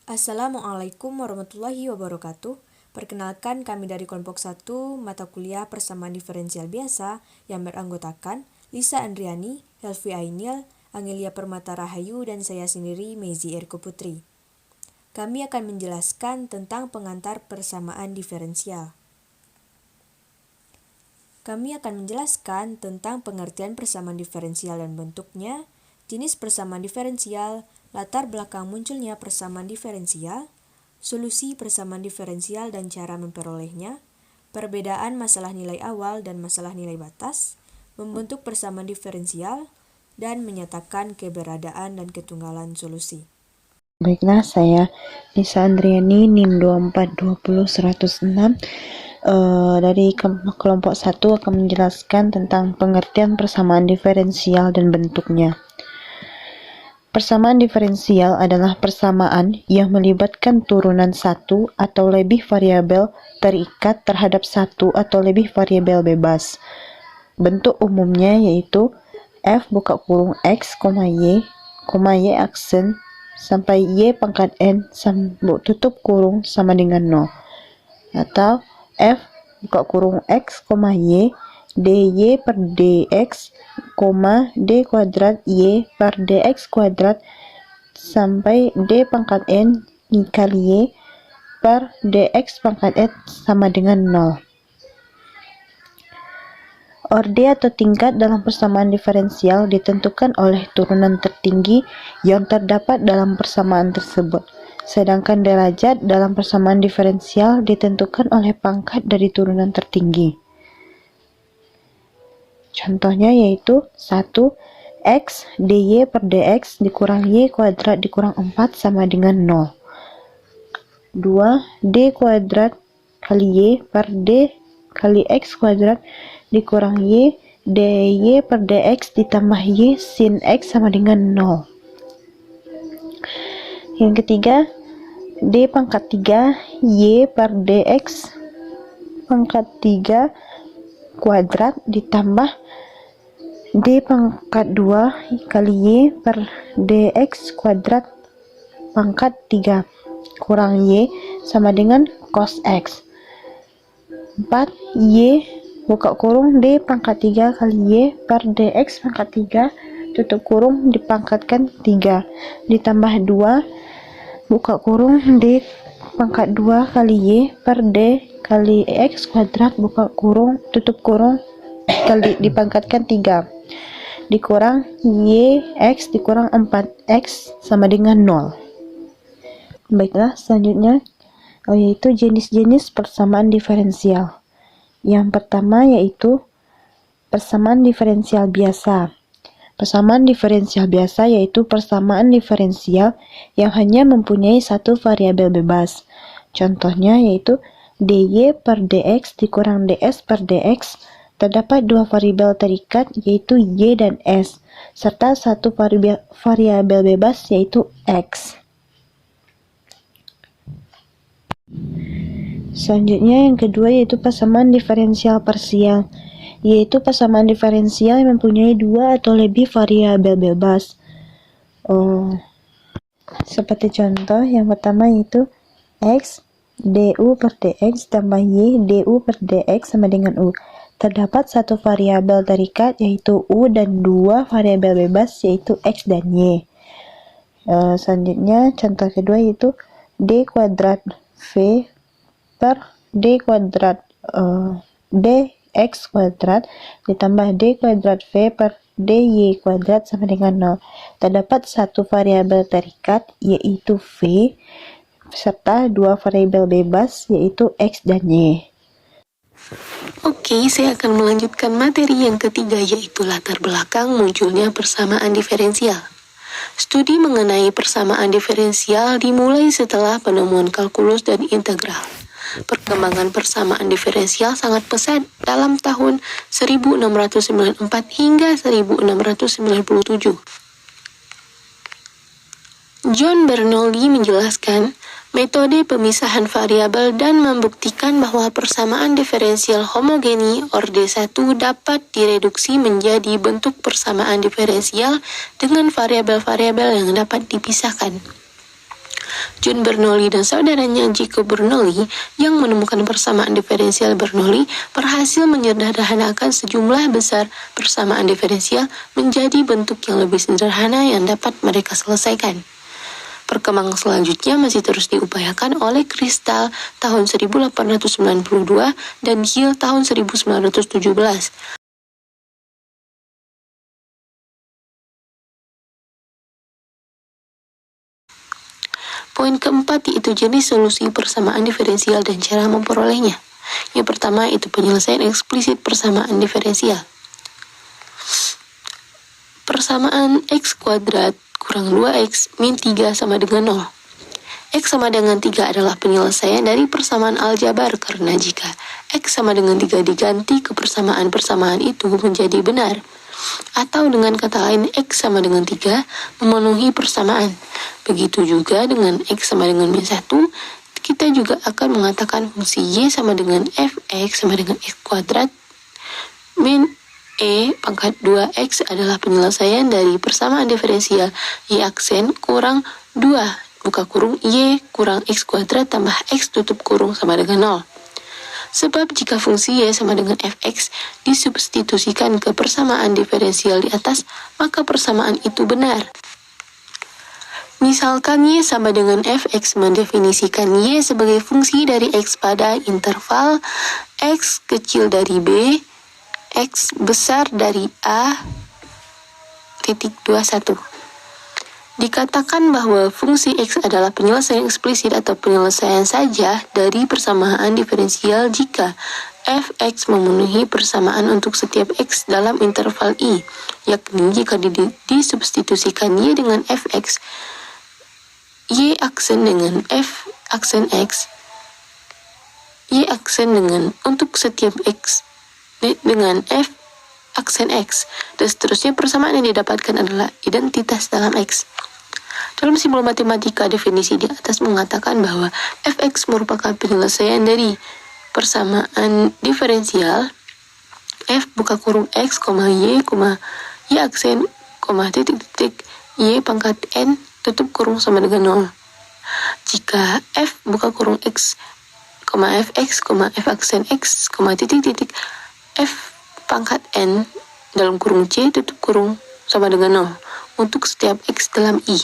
Assalamualaikum warahmatullahi wabarakatuh. Perkenalkan, kami dari kelompok 1 mata kuliah persamaan diferensial biasa yang beranggotakan Lisa Andriani, Helvi Ainil, Angelia Permata Rahayu, dan saya sendiri Mezi Erko Putri. Kami akan menjelaskan tentang pengantar persamaan diferensial. Kami akan menjelaskan tentang pengertian persamaan diferensial dan bentuknya, jenis persamaan diferensial, latar belakang munculnya persamaan diferensial, solusi persamaan diferensial dan cara memperolehnya, perbedaan masalah nilai awal dan masalah nilai batas, membentuk persamaan diferensial, dan menyatakan keberadaan dan ketunggalan solusi. Baiklah, saya Lisa Andriani, NIM 2420106 dari kelompok 1 akan menjelaskan tentang pengertian persamaan diferensial dan bentuknya. Persamaan diferensial adalah persamaan yang melibatkan turunan satu atau lebih variabel terikat terhadap satu atau lebih variabel bebas. Bentuk umumnya yaitu f buka kurung x, y aksen sampai y pangkat n tutup kurung sama dengan 0, atau f buka kurung x, y dy per dx, d kuadrat y per dx kuadrat sampai d pangkat n kali y per dx pangkat n sama dengan 0. Orde atau tingkat dalam persamaan diferensial ditentukan oleh turunan tertinggi yang terdapat dalam persamaan tersebut, sedangkan derajat dalam persamaan diferensial ditentukan oleh pangkat dari turunan tertinggi. Contohnya yaitu 1. X dy per dx dikurang y kuadrat dikurang 4 sama dengan 0. 2. D kuadrat kali y per d kali x kuadrat dikurang y dy per dx ditambah y sin x sama dengan 0. Yang ketiga, d pangkat 3 y per dx pangkat 3 kuadrat ditambah d pangkat 2 kali y per dx kuadrat pangkat 3 kurang y sama dengan cos x. 4. Y buka kurung d pangkat 3 kali y per dx pangkat 3 tutup kurung dipangkatkan 3 ditambah 2 buka kurung d pangkat 2 kali y per d kali x kuadrat buka kurung tutup kurung kali dipangkatkan 3 dikurang y x dikurang 4x sama dengan 0. Baiklah, selanjutnya yaitu jenis-jenis persamaan diferensial. Yang pertama yaitu persamaan diferensial biasa. Persamaan diferensial biasa yaitu persamaan diferensial yang hanya mempunyai satu variabel bebas. Contohnya yaitu dy per dx dikurang ds per dx. Terdapat dua variabel terikat yaitu y dan s, serta satu variabel bebas yaitu x. Selanjutnya yang kedua yaitu persamaan diferensial parsial, yaitu persamaan diferensial yang mempunyai dua atau lebih variabel bebas. Seperti contoh yang pertama yaitu x du per dx tambah y du per dx sama dengan u. Terdapat satu variabel terikat yaitu u dan dua variabel bebas yaitu x dan y. Selanjutnya contoh kedua yaitu d kuadrat v per d kuadrat dx kuadrat ditambah d kuadrat v per dy kuadrat sama dengan 0. Terdapat satu variabel terikat yaitu v serta dua variabel bebas yaitu x dan y. Oke, saya akan melanjutkan materi yang ketiga yaitu latar belakang munculnya persamaan diferensial. Studi mengenai persamaan diferensial dimulai setelah penemuan kalkulus dan integral. Perkembangan persamaan diferensial sangat pesat dalam tahun 1694 hingga 1697. John Bernoulli menjelaskan metode pemisahan variabel dan membuktikan bahwa persamaan diferensial homogeni orde 1 dapat direduksi menjadi bentuk persamaan diferensial dengan variabel-variabel yang dapat dipisahkan. John Bernoulli dan saudaranya Jacob Bernoulli yang menemukan persamaan diferensial Bernoulli berhasil menyederhanakan sejumlah besar persamaan diferensial menjadi bentuk yang lebih sederhana yang dapat mereka selesaikan. Perkembangan selanjutnya masih terus diupayakan oleh Kristal tahun 1892 dan Hill tahun 1917. Poin keempat yaitu jenis solusi persamaan diferensial dan cara memperolehnya. Yang pertama itu penyelesaian eksplisit persamaan diferensial. Persamaan x kuadrat kurang 2x min 3 sama dengan 0. X sama dengan 3 adalah penyelesaian dari persamaan aljabar karena jika X sama dengan 3 diganti ke persamaan-persamaan itu menjadi benar. Atau dengan kata lain X sama dengan 3 memenuhi persamaan. Begitu juga dengan X sama dengan min 1, kita juga akan mengatakan fungsi Y sama dengan Fx sama dengan X kuadrat min E pangkat 2X adalah penyelesaian dari persamaan diferensial Y aksen kurang 2 buka kurung Y kurang X kuadrat tambah X tutup kurung sama dengan 0. Sebab jika fungsi Y sama dengan Fx disubstitusikan ke persamaan diferensial di atas, maka persamaan itu benar. Misalkan Y sama dengan Fx mendefinisikan Y sebagai fungsi dari X pada interval X kecil dari B, X besar dari A, titik 21. Dikatakan bahwa fungsi X adalah penyelesaian eksplisit atau penyelesaian saja dari persamaan diferensial jika Fx memenuhi persamaan untuk setiap X dalam interval I, yakni jika disubstitusikan Y dengan Fx, Y aksen dengan F aksen X, Y aksen dengan untuk setiap X dengan F aksen X, dan seterusnya. Persamaan yang didapatkan adalah identitas dalam X. Dalam simbol matematika, definisi di atas mengatakan bahwa Fx merupakan penyelesaian dari persamaan diferensial F buka kurung X, Y aksen, titik-titik Y pangkat N tutup kurung sama dengan 0. Jika F buka kurung X, Fx, F aksen X, titik-titik F pangkat N dalam kurung C tutup kurung sama dengan 0 untuk setiap X dalam I.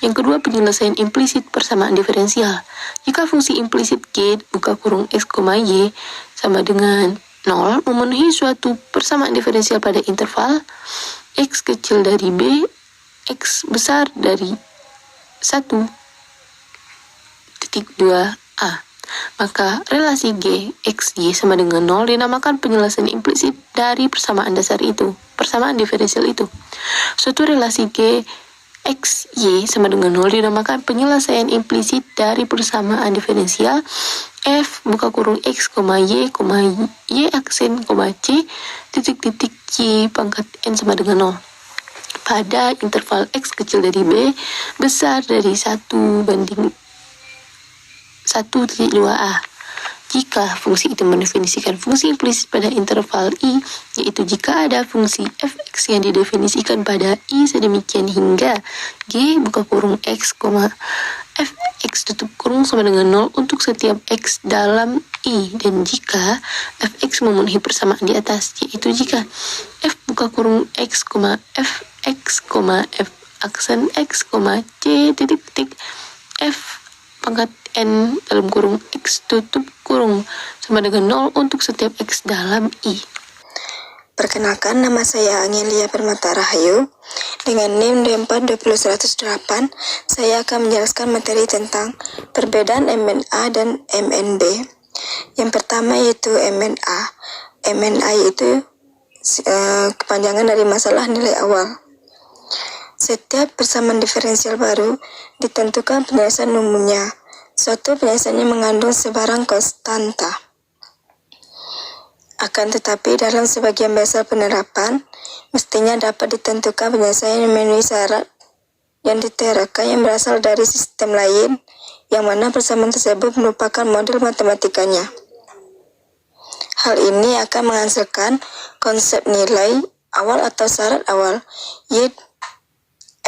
Yang kedua, penyelesaian implisit persamaan diferensial. Jika fungsi implisit G buka kurung X, Y sama dengan 0 memenuhi suatu persamaan diferensial pada interval X kecil dari B, X besar dari 1,2a, maka relasi G, X, Y sama dengan 0 dinamakan penyelesaian implisit dari persamaan dasar itu, persamaan diferensial itu. Suatu relasi G, X, Y sama dengan 0 dinamakan penyelesaian implisit dari persamaan diferensial F buka kurung X, Y aksen, C, titik-titik Y pangkat N sama dengan 0. Pada interval X kecil dari B besar dari 1 banding 1,2a. Jika fungsi itu mendefinisikan fungsi implisit pada interval I, yaitu jika ada fungsi Fx yang didefinisikan pada I sedemikian hingga G buka kurung X, Fx tutup kurung sama dengan 0 untuk setiap X dalam I, dan jika Fx memenuhi persamaan di atas, yaitu jika F buka kurung X, Fx, F aksen X, C, titik-titik F pangkat N dalam kurung X tutup kurung sama dengan 0 untuk setiap X dalam I. Perkenalkan, nama saya Angelia Permata Rahayu. Dengan NIM D42018, saya akan menjelaskan materi tentang perbedaan MNA dan MNB. Yang pertama yaitu MNA. MNA yaitu kepanjangan dari masalah nilai awal. Setiap persamaan diferensial baru ditentukan penjelasan umumnya. Suatu penjelasannya mengandung sebarang konstanta. Akan tetapi dalam sebagian besar penerapan, mestinya dapat ditentukan penjelasan yang memenuhi syarat yang diterapkan yang berasal dari sistem lain, yang mana persamaan tersebut merupakan model matematikanya. Hal ini akan menghasilkan konsep nilai awal atau syarat awal, Y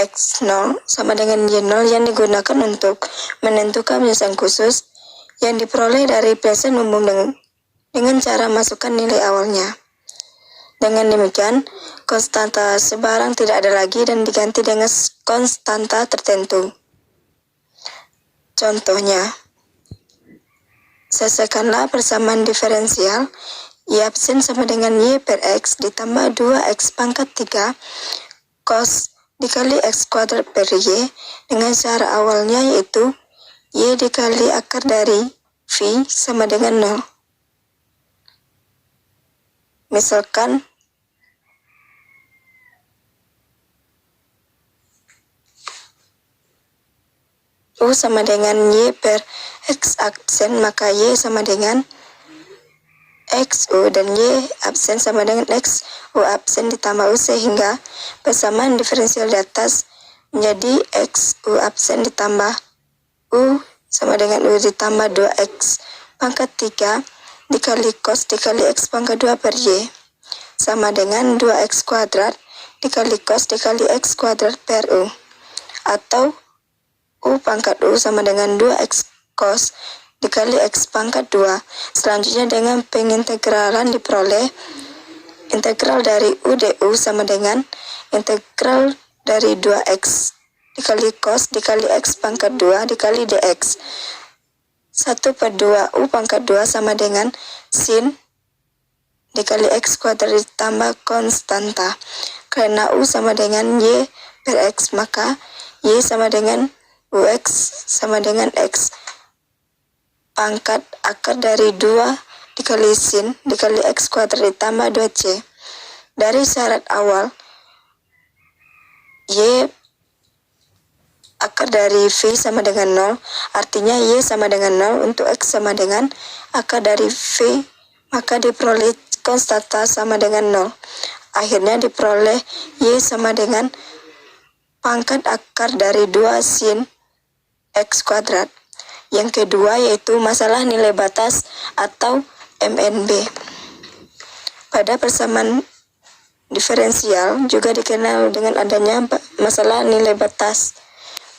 X0 sama dengan Y0 yang digunakan untuk menentukan penyelesaian khusus yang diperoleh dari penyelesaian umum dengan cara masukkan nilai awalnya. Dengan demikian, konstanta sebarang tidak ada lagi dan diganti dengan konstanta tertentu. Contohnya, selesaikanlah persamaan diferensial Y absen sama dengan Y per X ditambah 2X pangkat 3 cos dikali X kuadrat per Y dengan cara awalnya yaitu Y dikali akar dari V sama dengan 0. Misalkan U sama dengan Y per X absen, maka Y sama dengan XU dan Y absen sama dengan X U absen ditambah U sehingga persamaan diferensial di atas menjadi X U absen ditambah U sama dengan U ditambah 2X pangkat 3 dikali cos dikali X pangkat 2 per Y sama dengan 2X kuadrat dikali cos dikali X kuadrat per U, atau U pangkat U sama dengan 2X cos dikali X pangkat 2. Selanjutnya dengan pengintegralan diperoleh integral dari U du sama dengan integral dari 2X dikali cos dikali X pangkat 2 dikali dx. 1/2 U pangkat 2 sama dengan sin dikali X kuadrat ditambah konstanta. Karena U sama dengan Y per X, maka Y sama dengan UX sama dengan X pangkat akar dari 2 dikali sin dikali X kuadrat ditambah 2C. Dari syarat awal, Y akar dari V sama dengan 0, artinya Y sama dengan 0 untuk X sama dengan akar dari V, maka diperoleh konstanta sama dengan 0. Akhirnya diperoleh Y sama dengan pangkat akar dari 2 sin X kuadrat. Yang kedua yaitu masalah nilai batas atau MNB. Pada persamaan diferensial juga dikenal dengan adanya masalah nilai batas.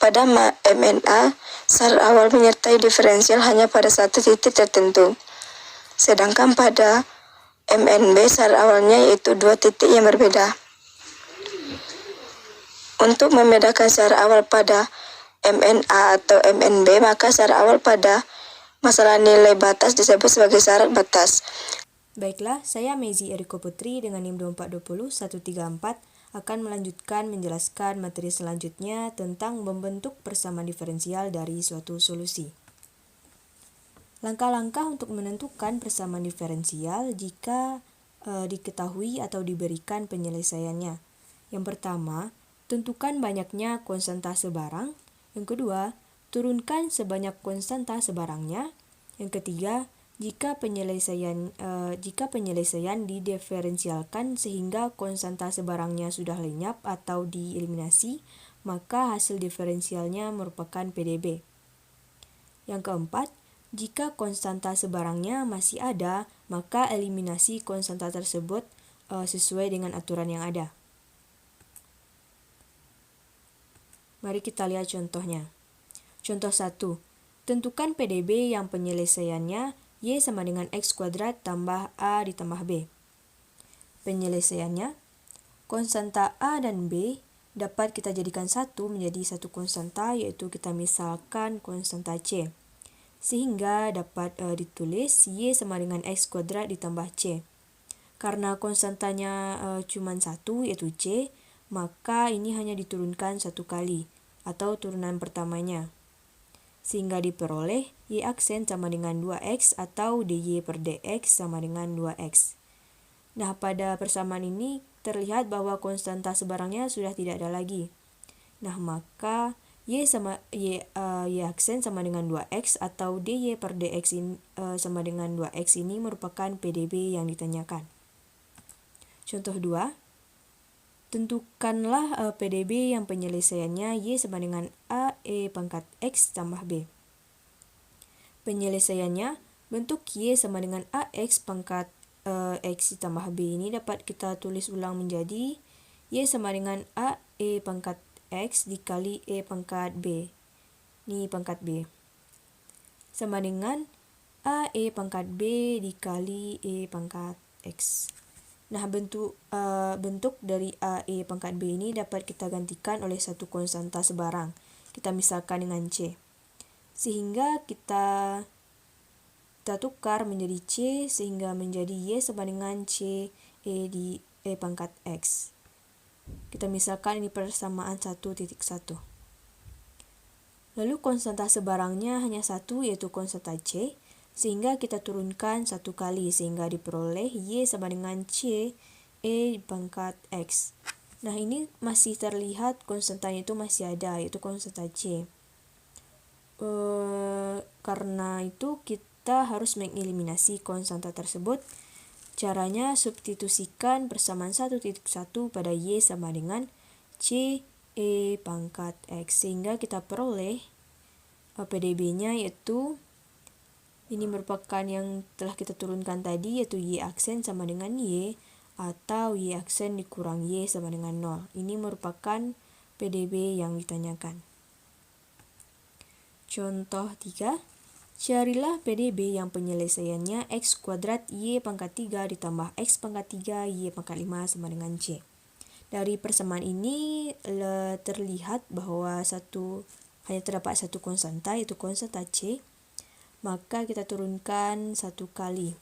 Pada MNA, syarat awal menyertai diferensial hanya pada satu titik tertentu. Sedangkan pada MNB syarat awalnya yaitu 2 titik yang berbeda. Untuk membedakan syarat awal pada MNA atau MNB, maka syarat awal pada masalah nilai batas disebut sebagai syarat batas. Baiklah, saya Mezi Eriko Putri dengan NIM 2420134 akan melanjutkan menjelaskan materi selanjutnya tentang membentuk persamaan diferensial dari suatu solusi. Langkah-langkah untuk menentukan persamaan diferensial jika diketahui atau diberikan penyelesaiannya. Yang pertama, tentukan banyaknya konstanta sebarang. Yang kedua, turunkan sebanyak konstanta sebarangnya. Yang ketiga, jika penyelesaian didiferensialkan sehingga konstanta sebarangnya sudah lenyap atau dieliminasi, maka hasil diferensialnya merupakan PDB. Yang keempat, jika konstanta sebarangnya masih ada, maka eliminasi konstanta tersebut sesuai dengan aturan yang ada. Mari kita lihat contohnya. Contoh 1. Tentukan PDB yang penyelesaiannya Y sama dengan X kuadrat tambah A ditambah B. Penyelesaiannya, konstanta A dan B dapat kita jadikan satu menjadi satu konstanta, yaitu kita misalkan konstanta C. Sehingga dapat ditulis Y sama dengan X kuadrat ditambah C. Karena konstantanya cuma satu, yaitu C, maka ini hanya diturunkan satu kali atau turunan pertamanya. Sehingga diperoleh Y aksen sama dengan 2X atau dy per dx sama dengan 2X. Nah, pada persamaan ini terlihat bahwa konstanta sebarangnya sudah tidak ada lagi. Nah, maka Y aksen sama dengan 2X atau dy per dx sama dengan 2X ini merupakan PDB yang ditanyakan. Contoh 2. Tentukanlah PDB yang penyelesaiannya Y sama dengan AE pangkat X tambah B. Penyelesaiannya, bentuk Y sama dengan AX pangkat X tambah B ini dapat kita tulis ulang menjadi Y sama dengan AE pangkat X dikali E pangkat B. Ini pangkat B. Sama dengan AE pangkat B dikali E pangkat X. Nah, bentuk dari AE pangkat B ini dapat kita gantikan oleh satu konstanta sebarang. Kita misalkan dengan C. Sehingga kita tukar menjadi C, sehingga menjadi Y sama dengan C E di E pangkat X. Kita misalkan ini persamaan 1.1. Lalu konstanta sebarangnya hanya satu, yaitu konstanta C, sehingga kita turunkan satu kali, sehingga diperoleh Y sama dengan C E pangkat X. Nah, ini masih terlihat konstantanya itu masih ada, yaitu konstanta C. Karena itu kita harus mengeliminasi konstanta tersebut. Caranya substitusikan persamaan 1.1 pada Y sama dengan C E pangkat X, sehingga kita peroleh PDB-nya, yaitu ini merupakan yang telah kita turunkan tadi, yaitu Y aksen sama dengan Y, atau Y aksen dikurang Y sama dengan 0. Ini merupakan PDB yang ditanyakan. Contoh 3. Carilah PDB yang penyelesaiannya X kuadrat Y pangkat 3 ditambah X pangkat 3 Y pangkat 5 sama dengan C. Dari persamaan ini terlihat bahwa hanya terdapat satu konstanta, yaitu konstanta C. Maka kita turunkan satu kali.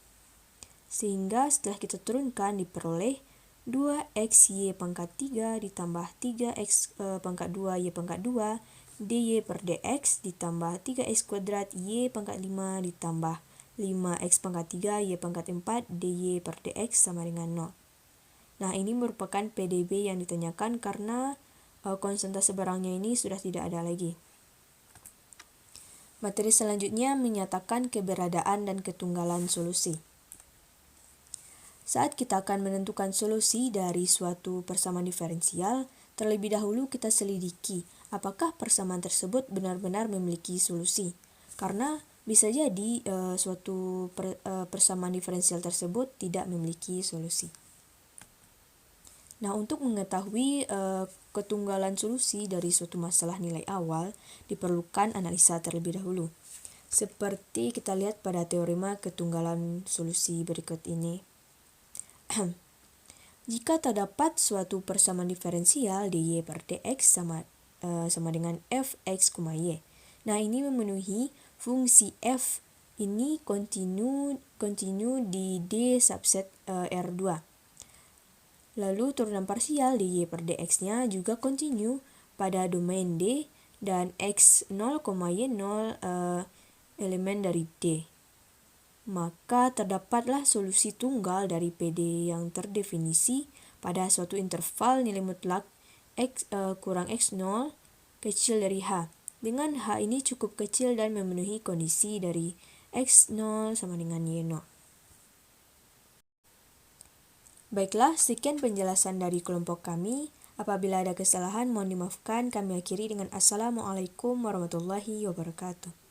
Sehingga setelah kita turunkan diperoleh 2XY pangkat 3 ditambah 3X pangkat 2 Y pangkat 2 dy per dx ditambah 3x kuadrat Y pangkat 5 ditambah 5x pangkat 3 Y pangkat 4 dy per dx sama dengan 0. Nah, ini merupakan PDB yang ditanyakan karena konstanta sebarangnya ini sudah tidak ada lagi. Materi selanjutnya menyatakan keberadaan dan ketunggalan solusi. Saat kita akan menentukan solusi dari suatu persamaan diferensial, terlebih dahulu kita selidiki apakah persamaan tersebut benar-benar memiliki solusi. Karena bisa jadi suatu persamaan diferensial tersebut tidak memiliki solusi. Nah, untuk mengetahui ketunggalan solusi dari suatu masalah nilai awal, diperlukan analisa terlebih dahulu. Seperti kita lihat pada teorema ketunggalan solusi berikut ini. Jika terdapat suatu persamaan diferensial dy per dx sama dengan fx, y. Nah, ini memenuhi fungsi f ini kontinu di D subset R2. Lalu turunan parsial dy per dx-nya juga kontinu pada domain D dan x0, y0 elemen dari D. Maka terdapatlah solusi tunggal dari PD yang terdefinisi pada suatu interval nilai mutlak x kurang x0 kecil dari H. Dengan H ini cukup kecil dan memenuhi kondisi dari x0 sama dengan y0. Baiklah, sekian penjelasan dari kelompok kami. Apabila ada kesalahan, mohon dimaafkan. Kami akhiri dengan Assalamualaikum warahmatullahi wabarakatuh.